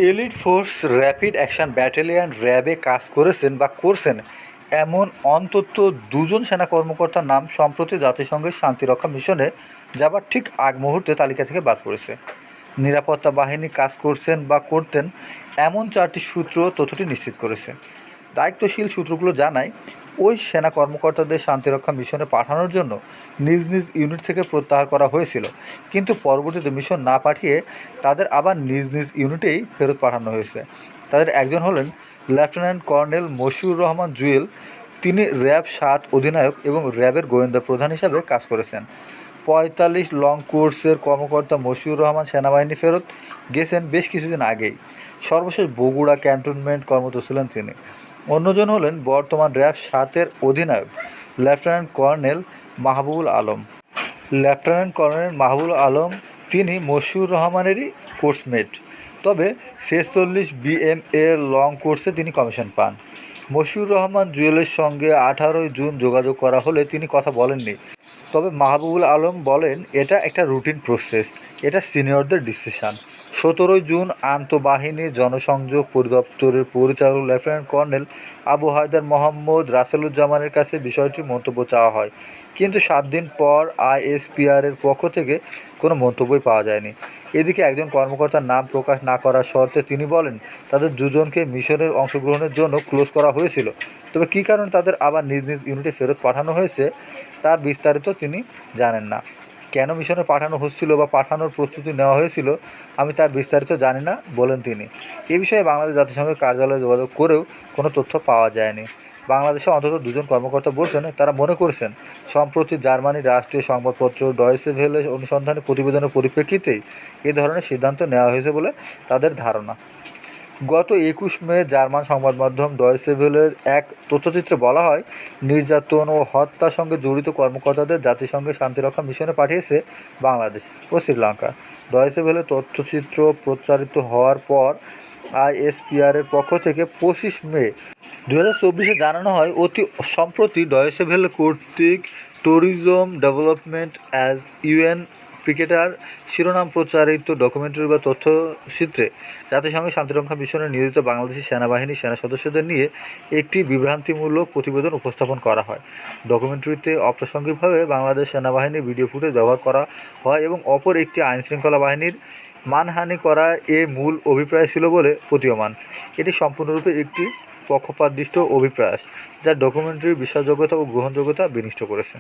Elite force rapid action battalion র্যাবে কাজ করেছেন বা করছেন এমন অন্তত দুজন সেনা কর্মকর্তার নাম সম্প্রতি জাতিসংঘের শান্তিরক্ষা মিশনে যাবার ঠিক আগ মুহূর্তে তালিকা থেকে বাদ পড়েছে। নিরাপত্তা বাহিনী কাজ করছেন বা করতেন এমন 4টি সূত্র তথ্যটি নিশ্চিত করেছে। দায়িত্বশীল সূত্রগুলো জানায়, ওই সেনা কর্মকর্তাদের শান্তিরক্ষা মিশনে পাঠানোর জন্য নিজ নিজ ইউনিট থেকে প্রত্যাহার করা হয়েছিল, কিন্তু পরবর্তীতে মিশন না পাঠিয়ে তাদের আবার নিজ নিজ ইউনিটেই ফেরত পাঠানো হয়েছে। তাদের একজন হলেন লেফটেন্যান্ট কর্নেল মশিউর রহমান জুয়েল। তিনি র্যাব 7 অধিনায়ক এবং র্যাবের গোয়েন্দা প্রধান হিসাবে কাজ করেছেন। 45 লং কোর্সের কর্মকর্তা মশিউর রহমান সেনাবাহিনী ফেরত গেছেন বেশ কিছুদিন আগেই। সর্বশেষ বগুড়া ক্যান্টনমেন্ট কর্মরত ছিলেন তিনি। অন্যজন হলেন বর্তমান র্যাব 7-এর অধিনায়ক lieutenant colonel Mahbubul Alam. Lieutenant colonel Mahbubul Alam তিনি মশিউর রহমানেরই কোর্সমেট, তবে 46 বিএমএ লং কোর্সে তিনি কমিশন পান। মশিউর রহমান জুয়েলের সঙ্গে 18 জুন যোগাযোগ করা হলে তিনি কথা বলেননি, তবে মাহবুবুল আলম বলেন এটা একটা রুটিন প্রসেস, এটা সিনিয়রদের ডিসিশন। 17 জুন আন্তঃবাহিনী জনসংযোগ পরিদপ্তরের পরিচালক লেফটেন্যান্ট কর্নেল আবু হায়দার মোহাম্মদ রাসেলুজ্জামানের কাছে বিষয়টির মন্তব্য চাওয়া হয়, কিন্তু 7 দিন পর আইএসপিআরের পক্ষ থেকে কোনো মন্তব্যই পাওয়া যায়নি। এদিকে একজন কর্মকর্তার নাম প্রকাশ না করার শর্তে তিনি বলেন, তাদের দুজনকে মিশনের অংশগ্রহণের জন্য ক্লোজ করা হয়েছিল, তবে কী কারণে তাদের আবার নিজ নিজ ইউনিটে ফেরত পাঠানো হয়েছে তার বিস্তারিত তিনি জানেন না। কেন মিশনে পাঠানো হচ্ছিল বা পাঠানোর প্রস্তুতি নেওয়া হয়েছিল আমি তার বিস্তারিত জানি না বলেন তিনি। এ বিষয়ে বাংলাদেশ জাতিসংঘের কার্যালয়ে যোগাযোগ করেও কোনো তথ্য পাওয়া যায়নি। বাংলাদেশে অন্তত দুজন কর্মকর্তা বলছেন তারা মনে করছেন সম্প্রতি জার্মানির রাষ্ট্রীয় সংবাদপত্র ডয়েচে ভেলে অনুসন্ধানী প্রতিবেদনের পরিপ্রেক্ষিতেই এ ধরনের সিদ্ধান্ত নেওয়া হয়েছে বলে তাদের ধারণা। গত 21 মে জার্মান সংবাদ মাধ্যম ডয়েচে ভেলের এক তথ্যচিত্রে বলা হয়, নির্যাতন ও হত্যার সঙ্গে জড়িত কর্মকর্তাদের জাতিসংঘের শান্তিরক্ষা মিশনে পাঠিয়েছে বাংলাদেশ ও শ্রীলঙ্কা। ডয়েচে ভেলে তথ্যচিত্র প্রচারিত হওয়ার পর আইএসপিআরের পক্ষ থেকে 25 মে 2024 জানানো হয়, অতি সম্প্রতি ডয়েচে ভেলে কর্তৃক tourism development as UN cricketer শিরোনাম প্রচারিত ডকুমেন্টারি বা তথ্যচিত্রে জাতিসংঘের শান্তিরক্ষা মিশনে নিয়োজিত বাংলাদেশি সেনাবাহিনীর সেনা সদস্যদের নিয়ে একটি বিভ্রান্তিমূলক প্রতিবেদন উপস্থাপন করা হয়। ডকুমেন্টারিতে অপ্রাসঙ্গিকভাবে বাংলাদেশ সেনাবাহিনীর ভিডিও ফুটেজ ব্যবহার করা হয় এবং অপর একটি আইনশৃঙ্খলা বাহিনীর মানহানি করা এ মূল অভিপ্রায় ছিল বলে প্রতীয়মান। এটি সম্পূর্ণরূপে একটি পক্ষপাতদুষ্ট অভিপ্রায়, যা ডকুমেন্টারির বিশ্বাসযোগ্যতা ও গ্রহণযোগ্যতা বিনষ্ট করেছে।